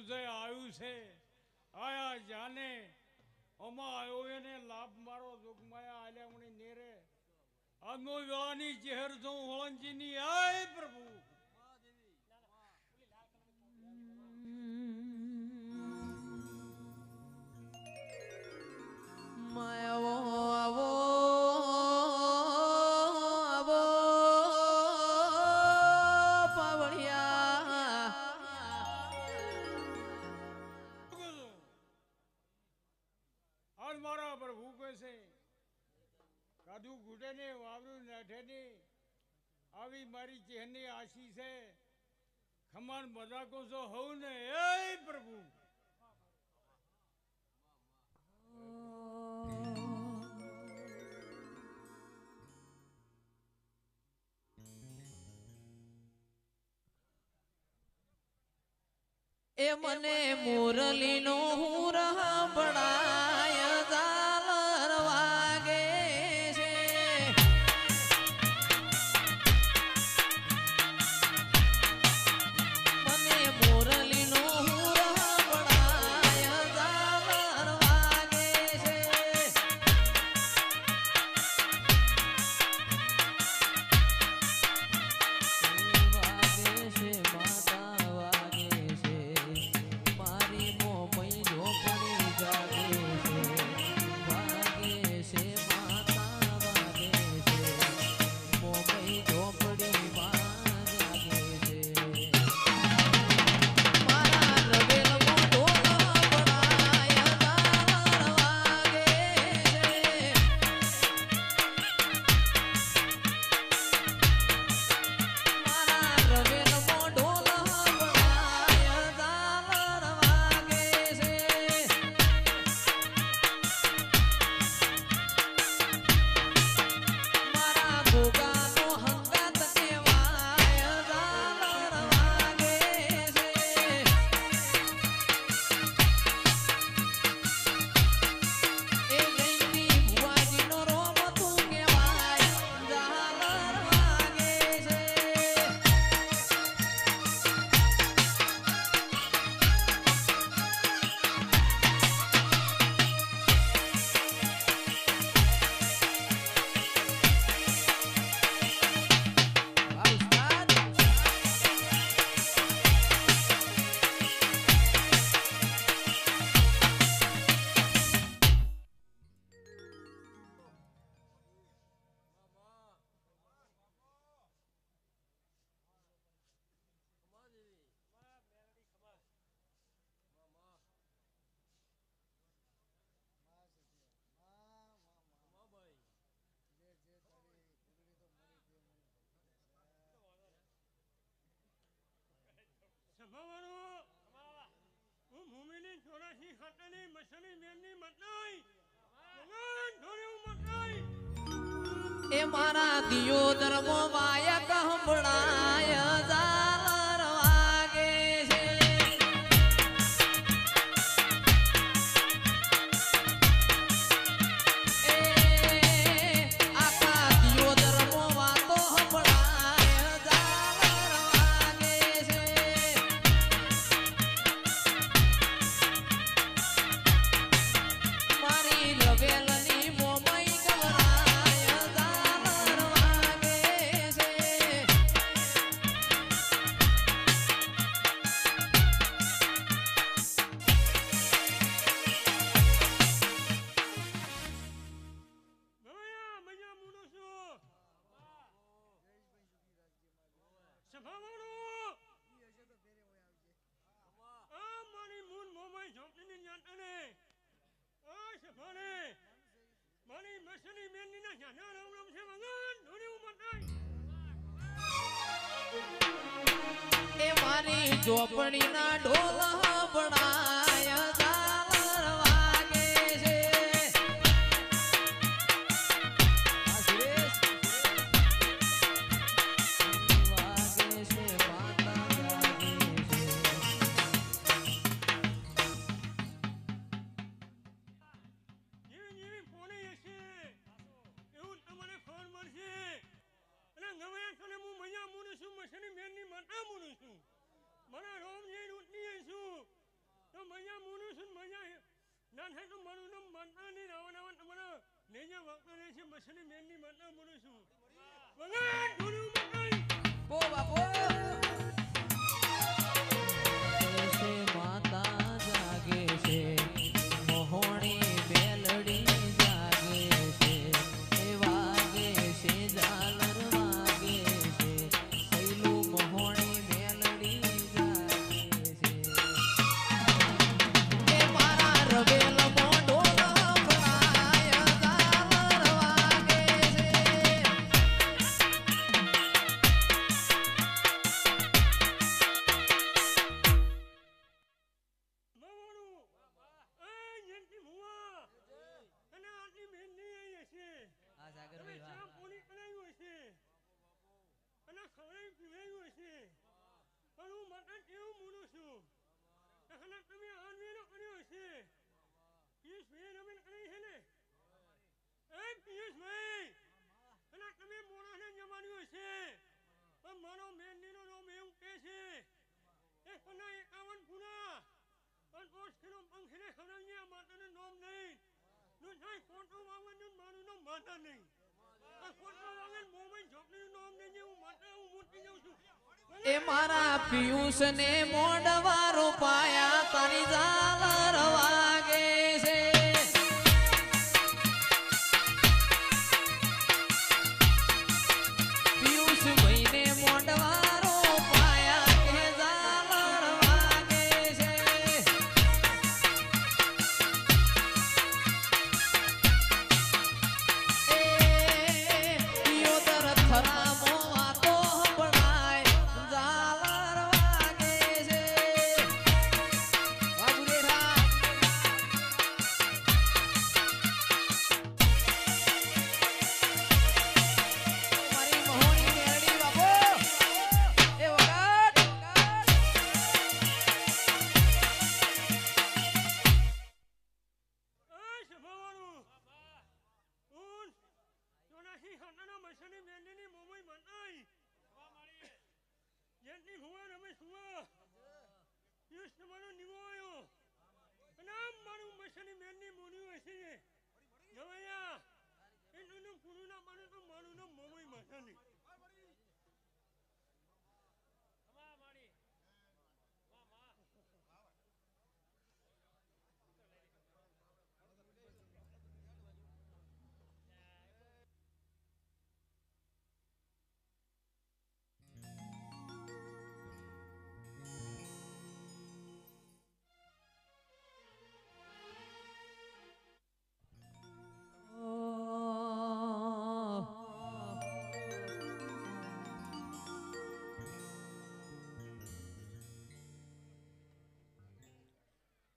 જે આવ્યું છે આયા જાને અમા આવ્યો એને લાભ મારો જોગમાયા આલ્યામણી નેરે આનો વેળાની ચહેર જો હોળંજીની આય પ્રભુ માયાવો આવો મારા પ્રભુ કહેશે કાઢું ઘૂટે ને વાવરું નાઠે ને આવી મારી ચહેરની આશી છે ખમાન મજાકો છો હોઉં ને એ પ્રભુ એ મને મુરલીનો હું રહબડાય ઝાલર વાગે છે મને મુરલીનો હું રહબડાય ઝાલર વાગે છે માતા વાગે છે મારી મોમઈ ઝોપડી જાગે છે વાગે છે માતા વાગે છે મોમઈ ઝોપડી જાગે છે મારા રવેલ મોઢો પડાય ઝાલર વાગે છે મારા રવેલ મોઢો પડાય ઝાલર વાગે છે મારા ભોગાનો હંગાત કહેવાય ઝાલર વાગે છે એ જૈની ભુવાજીનો રોમ તું કહેવાય ઝાલર વાગે છે સભાવાળો હું ભૂમિની 84 ખાતાની મસની મેનની મતનાઈ ભગવાન ધોરે હું મતનાઈ એ મારા દિયોદરમો વાયક હંભળાય ઝાલર વાગે છે એ આખા દિયોદરમો વાતો હંભળાય ઝાલર વાગે છે મારી રવેલની મોમઈ ગવરાય ઝાલર વાગે છે ગવયા મજા મુનો છો સભાવાળો આ મારી મૂન મોમાઈ ઝોપડીની જાતને આ સભાને મારી મસની મેનની ના જાના રામ રામ છે ભગવાન ધોરે હું મતનાઈ એ મારી ઝોપડીના ઢોલ હંભળાય ઝાલર વાગે છે વાગે છે માતા વાગે છે જેવી જેવી ફોને હશે એવું તમને ફોન મળશે અને ગવયા તને હું મજા મુનું છું મસની મેનની મતા મુનું છું મારા રોમજી ઉઠની છું ના થાય તો મારું નામ માનતા નહીં રાવણ તમારા નેજા વાગતો રહે છે મસલી મેનની માનતા બોલું છું ભગવાન ધૂળું મકાઈ પો બાપો છે માતા જાગે છે મોહણી બેલડી જાગે છે એ વાગે છે ઝાલર વાગે છે સૈલું મોહણી બેલડી જાગે છે એ મારા રવેલ મોઢો લફડાય ઝાલર વાગે છે માવાનું એ જેનથી હુવા અને આટલી મેનની આવી હશે આ તમે સાગરભાઈ ચા વાહ પોણી કરાયું હશે અને ખવડાવી પીવડાયું હશે પણ હું માતા કેવું બોલું છું અને તમે આનવેલો કર્યો હશે પિયુષભાઈ રમેન કરી છે ને એ પિયુષભાઈ અને તમે મોણાને જમાડ્યું હશે પણ મારો મેનનીનો નામ એવું કહે છે એ પના 51 પૂરા પણ ઓછીનો પંખને ખવડાવીને માતાનું નામ નહીં નું થાય ખોટો વાવવાનું મારું નામ માતા નહીં આ ખોટો વાવન મોબાઈલ છોકરીનું નામ નહીં જે હું માતા હું મોટી જાઉં છું એ મારા પિયુષ ને મોડવારો પાયા તારી ઝાલર વાગે છે પિયુષ ભાઈ ને મોડવારો પાયા કે ઝાલર વાગે છે એ પિયોતર થરામો વાતો હંભળાય ઝાલર વાગે છે બાબુરેઠા મારી મોહણી મેરડી બાપો એ વગાડ એ સભાવાળું હું ચોરાસી ખાતાના મસાની બેનની મોબાઈલ મંડાઈ જેટલી હુવા રમેશ હુવા પિયુષ તમારો નિવો આવ્યો અને આમ મારું મસાની બેનની મોડ્યું હશે નવૈયા એનું પૂરું ના પાડે તો મારું નામ મોબાઈલ મસાની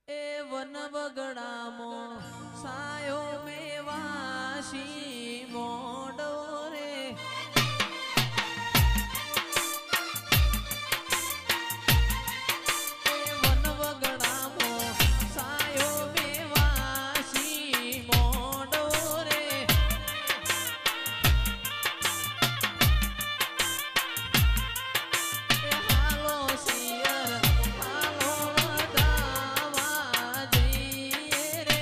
એ વન બગડામો સાયો મેવાસી મોડો રે એ વન બગડામો સાયો મેવાસી મોડો રે એ હાલો સિયર હાલો વધાવા જઈએ રે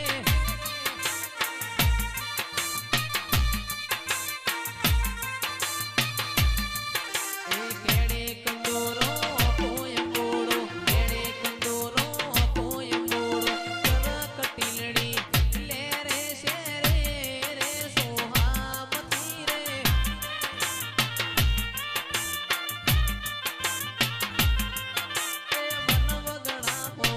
એ કેડે કંદોરો પોયંબોડો કેડે કંદોરો પોયંબોડો કરકટીલડી લે રે શેરે રે સોહામતી રે એ મન વગડામો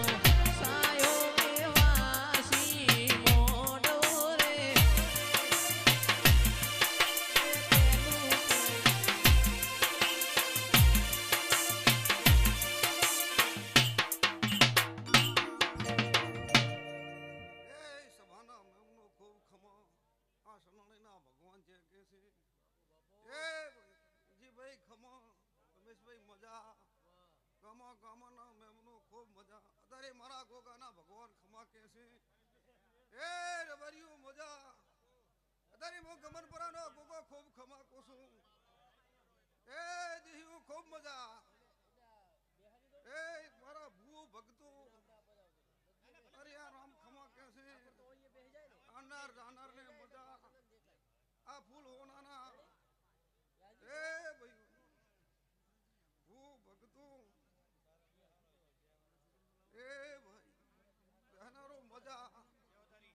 સાયો મેવાસી મોડો રે એ સભાના મેમનો ખૂબ ખમા આ સનાણીના ભગવાન છે કે છે એ જીભાઈ ખમા રમેશભાઈ મજા ગામના મેમનો ખૂબ મજા અત્યારે મારા ગોગાના ભગવાન ખમા કે છે એ રબરિયું મજા અત્યારે મો ગમનપરાનો ગોગો ખૂબ ખમા કોસું એ દીહ્યું ખૂબ મજા એ મારા ભૂ ભગતો અરે આ રામ ખમા કે છે આ ફૂલ હોનાના